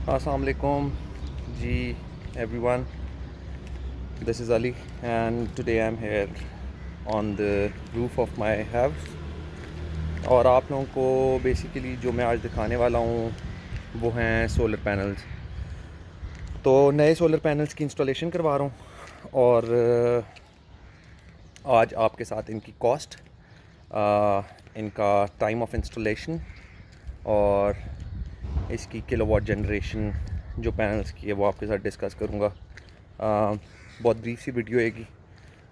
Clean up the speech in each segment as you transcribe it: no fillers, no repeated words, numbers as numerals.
Assalamu alaikum ji everyone. This is Ali and today I'm here on the roof of my house. और आप लोगों को basically जो मैं आज दिखाने वाला हूँ वो हैं सोलर पैनल्स। तो नए सोलर पैनल्स की इंस्टॉलेशन करवा रहा हूँ और आज आपके साथ इनकी कॉस्ट, इनका टाइम ऑफ इंस्टॉलेशन और इसकी किलोवाट जनरेशन जो पैनल्स की है वो आपके साथ डिस्कस करूँगा। बहुत ब्रीफ सी वीडियो होगी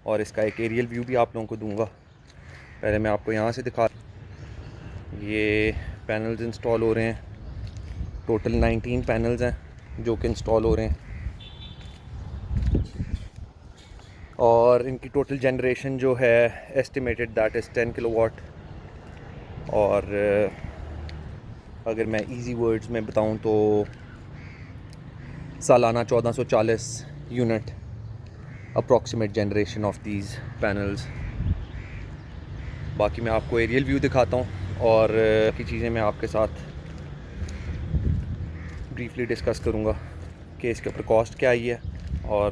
और इसका एक एरियल व्यू भी आप लोगों को दूंगा। पहले मैं आपको यहाँ से दिखा, ये पैनल्स इंस्टॉल हो रहे हैं। टोटल 19 पैनल्स हैं जो कि इंस्टॉल हो रहे हैं और इनकी टोटल जनरेशन जो है एस्टिमेटेड दैट इज़ 10 किलोवाट। और अगर मैं इजी वर्ड्स में बताऊं तो सालाना 1440 unit approximate generation of these panels. बाकी मैं आपको एरियल व्यू दिखाता हूं और की चीज़ें मैं आपके साथ ब्रीफली डिस्कस करूंगा कि इसके ऊपर कॉस्ट क्या आई है और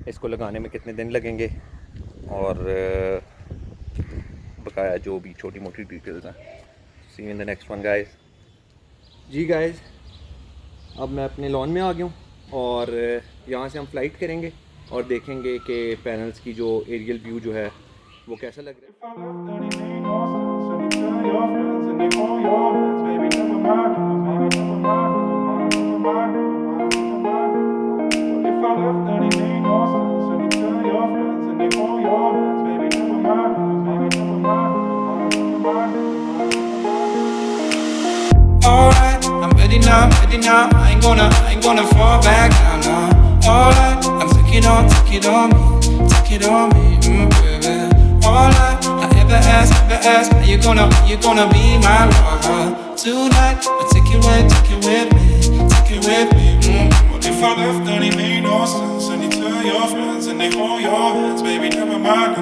इसको लगाने में कितने दिन लगेंगे और बकाया जो भी छोटी मोटी डिटेल्स हैं। See you in the next one guys. जी गाइस, अब मैं अपने लॉन में आ गया हूँ और यहाँ से हम फ्लाइट करेंगे और देखेंगे कि पैनल्स की जो एरियल व्यू जो है वो कैसा लग रहा Alright, I'm ready now, ready now. I ain't gonna fall back down now. Alright, I'm take it on me, baby. Alright, I ever ask, are you gonna be my lover tonight? I take it with me. What if I left and it made no sense? And you tell your friends and they hold your hands, baby. Never mind.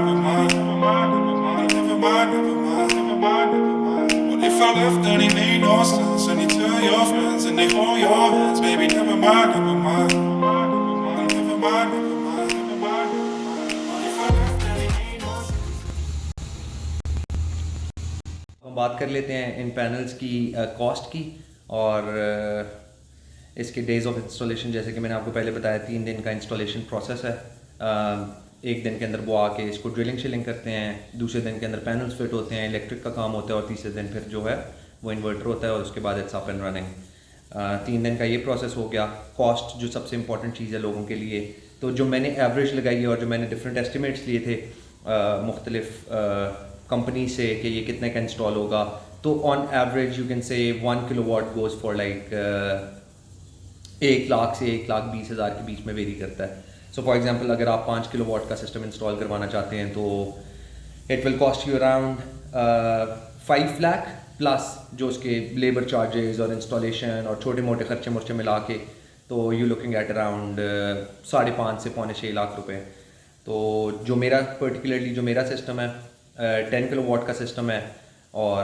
What if I left and it made no sense? And you tell your friends and they hold your hands, baby. Never mind. What if I left and it made no sense? हम बात कर लेते हैं इन panels की cost की और इसके days of installation. जैसे कि मैंने आपको पहले बताया 3 दिन का इंस्टॉलेशन प्रोसेस है। एक दिन के अंदर वो आके इसको ड्रिलिंग शिलिंग करते हैं, दूसरे दिन के अंदर पैनल्स फिट होते हैं, इलेक्ट्रिक का काम होता है और तीसरे दिन फिर जो है वो इन्वर्टर होता है और उसके बाद इट्स अप एंड रनिंग। 3 दिन का ये प्रोसेस हो गया। कॉस्ट जो सबसे इंपॉर्टेंट चीज़ है लोगों के लिए, तो जो मैंने एवरेज लगाई है और जो मैंने डिफरेंट एस्टिमेट्स लिए थे मुख्तलिफ कंपनी से कि ये कितने का इंस्टॉल होगा, तो on average you can say 1 kilowatt goes for like 1 lakh से 1,20,000 के बीच में वेरी करता है। सो फॉर एग्जांपल अगर आप 5 किलोवाट का सिस्टम इंस्टॉल करवाना चाहते हैं तो it will cost you around 5 lakh plus जो उसके लेबर चार्जेस और इंस्टॉलेशन और छोटे मोटे खर्चे मुर्चे मिला के, तो यू लुकिंग एट अराउंड 5.5 से 6.25 लाख रुपए। तो जो मेरा पर्टिकुलरली जो मेरा सिस्टम है 10 किलोवाट का सिस्टम है और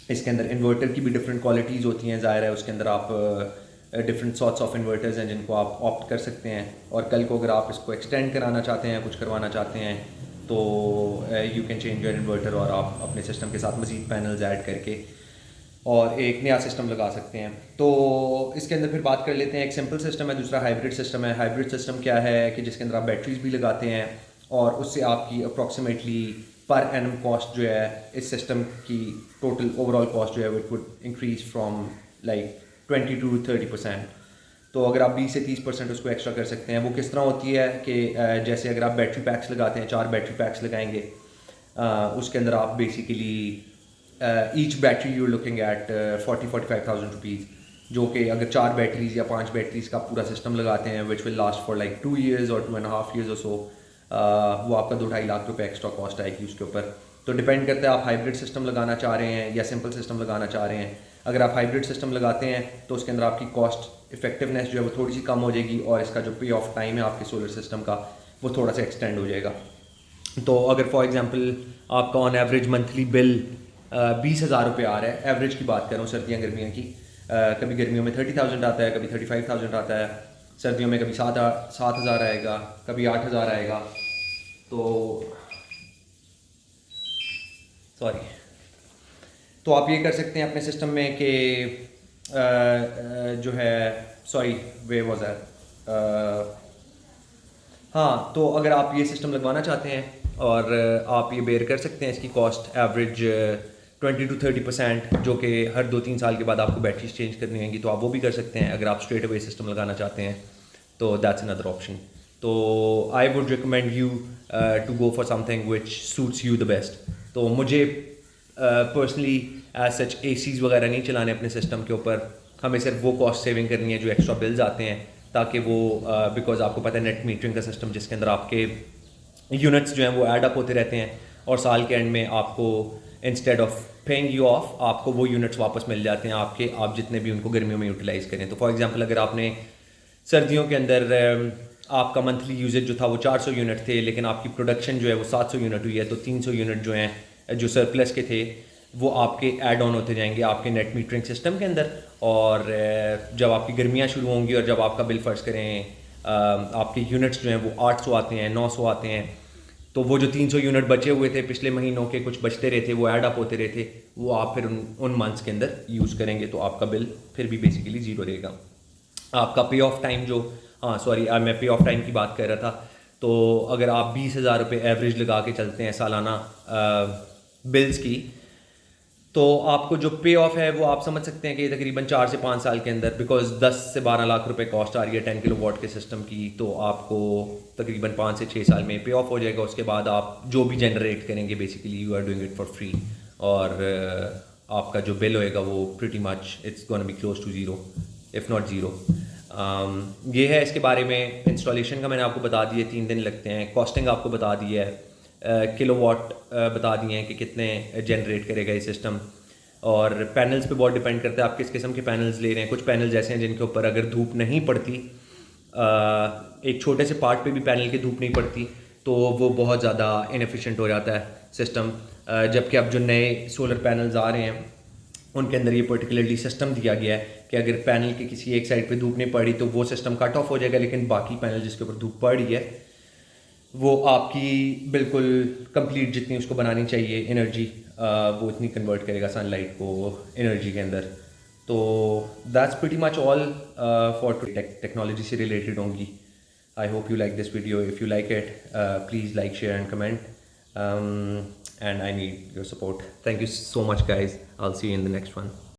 इसके अंदर इन्वर्टर की भी डिफरेंट क्वालिटीज़ होती हैं। ज़ाहिर है उसके अंदर आप डिफरेंट सॉर्ट्स ऑफ इन्वर्टर्स हैं जिनको आप ऑप्ट कर सकते हैं और कल को अगर आप इसको एक्सटेंड कराना चाहते हैं, कुछ करवाना चाहते हैं, तो you can change your inverter और आप अपने सिस्टम के साथ मज़ीद पैनल्स ऐड करके और एक नया सिस्टम लगा सकते हैं। तो इसके अंदर फिर बात कर लेते हैं। एक सिंपल सिस्टम है, दूसरा हाइब्रिड सिस्टम है। हाइब्रिड सिस्टम क्या है कि जिसके अंदर आप बैटरीज भी लगाते हैं और उससे आपकी अप्रॉक्सीमेटली पर एनम कॉस्ट जो है इस सिस्टम की टोटल ओवरऑल कॉस्ट जो है it would increase from like 20 to 30%। तो अगर आप 20 से 30% उसको एक्स्ट्रा कर सकते हैं। वो किस तरह होती है कि जैसे अगर आप बैटरी पैक्स लगाते हैं, 4 बैटरी पैक्स लगाएंगे, उसके अंदर आप basically each battery you looking at 40-45,000 rupees, जो कि अगर 4 बैटरीज या 5 बैटरीज का पूरा सिस्टम लगाते हैं which will last for like 2 years और 2.5 years और सो, वो आपका 2-2.5 लाख रुपए एक्स्ट्रा कॉस्ट आएगी उसके ऊपर। तो डिपेंड करता है आप हाइब्रिड सिस्टम लगाना चाह रहे हैं या सिंपल सिस्टम लगाना चाह रहे हैं। अगर आप हाइब्रिड सिस्टम लगाते हैं तो उसके अंदर आपकी कॉस्ट इफेक्टिवनेस जो है वो थोड़ी सी कम हो जाएगी और इसका जो पे ऑफ टाइम है आपके सोलर सिस्टम का वो थोड़ा सा एक्सटेंड हो जाएगा। तो अगर फॉर एग्जांपल आपका ऑन एवरेज मंथली बिल 20,000 रुपये आ रहा है। एवरेज की बात कर रहा हूँ सर्दियाँ गर्मियों की। कभी गर्मियों में 30,000 आता है, कभी 35,000 आता है, सर्दियों में कभी 7,000 आएगा, कभी 8,000 आएगा। तो सॉरी, तो आप ये कर सकते हैं अपने सिस्टम में कि जो है, सॉरी वे वॉज दैट, हाँ, तो अगर आप ये सिस्टम लगवाना चाहते हैं और आप ये बेयर कर सकते हैं, इसकी कॉस्ट एवरेज 20 to 30%, जो कि हर 2-3 साल के बाद आपको बैटरीज चेंज करनी होंगी, तो आप वो भी कर सकते हैं। अगर आप स्ट्रेट अवे सिस्टम लगाना चाहते हैं तो दैट्स अनदर ऑप्शन। तो I would recommend you to go for something which suits you the best. तो मुझे पर्सनली एज सच एसीज़ वगैरह नहीं चलाने अपने सिस्टम के ऊपर, हमें सिर्फ वो कॉस्ट सेविंग करनी है जो एक्स्ट्रा बिल्स आते हैं, ताकि वो बिकॉज आपको पता है नेट मीटरिंग का सिस्टम जिसके अंदर आपके यूनिट्स जो हैं वो ऐड अप होते रहते हैं और साल के एंड में आपको instead of paying you of आपको वो यूनिट्स वापस मिल जाते हैं आपके, आप जितने भी उनको गर्मियों में यूटिलाइज़ करें। तो फॉर एग्जांपल अगर आपने सर्दियों के अंदर आपका मंथली यूजेज जो था वो 400 यूनिट थे, लेकिन आपकी प्रोडक्शन जो है वो 700 यूनिट हुई है, तो 300 यूनिट जो हैं जो सरप्लस के थे वो आपके ऐड ऑन होते जाएंगे आपके नेट मीटरिंग सिस्टम के अंदर। और जब आपकी गर्मियाँ शुरू होंगी और जब आपका बिल फ़र्ज़ करें आपके यूनिट्स जो हैं वो 800 आते हैं, 900 आते हैं, तो वो जो 300 यूनिट बचे हुए थे पिछले महीनों के, कुछ बचते रहते, वो ऐड अप होते रहते, वो आप फिर उन मंथ्स के अंदर यूज़ करेंगे, तो आपका बिल फिर भी बेसिकली ज़ीरो रहेगा। आपका पे ऑफ टाइम जो, हाँ सॉरी, मैं पे ऑफ टाइम की बात कर रहा था। तो अगर आप 20,000 रुपये एवरेज लगा के चलते हैं सालाना बिल्स की, तो आपको जो पे ऑफ है वो आप समझ सकते हैं कि तकरीबन 4 से 5 साल के अंदर, बिकॉज 10 से 12 लाख रुपए कॉस्ट आ रही है 10 किलो वॉट के सिस्टम की, तो आपको तकरीबन 5 से 6 साल में पे ऑफ हो जाएगा। उसके बाद आप जो भी जनरेट करेंगे basically you are doing it for free, और आपका जो बिल होएगा वो pretty much it's gonna be close to zero, if not zero. ये है इसके बारे में। इंस्टॉलेशन का मैंने आपको बता दिया 3 दिन लगते हैं, कॉस्टिंग आपको बता दी है, किलो वाट बता दिए हैं कि कितने जनरेट करेगा ये सिस्टम, और पैनल्स पे बहुत डिपेंड करता है आप किस किस्म के पैनल्स ले रहे हैं। कुछ पैनल्स ऐसे हैं जिनके ऊपर अगर धूप नहीं पड़ती, एक छोटे से पार्ट पे भी पैनल की धूप नहीं पड़ती, तो वो बहुत ज़्यादा इनएफिशिएंट हो जाता है सिस्टम। जबकि अब जो नए सोलर पैनल्स आ रहे हैं उनके अंदर ये पर्टिकुलरली सिस्टम दिया गया है कि अगर पैनल के किसी एक साइड पे धूप नहीं पड़ी तो वो सिस्टम कट ऑफ हो जाएगा, लेकिन बाकी पैनल जिसके ऊपर धूप पड़ रही है वो आपकी बिल्कुल कंप्लीट जितनी उसको बनानी चाहिए एनर्जी, वो इतनी कन्वर्ट करेगा सनलाइट को एनर्जी के अंदर। तो that's pretty much all for technology से रिलेटेड होंगी। I hope you like this video. If you like it please like, share and comment, and I need your support. Thank you so much guys, I'll see you in the next one.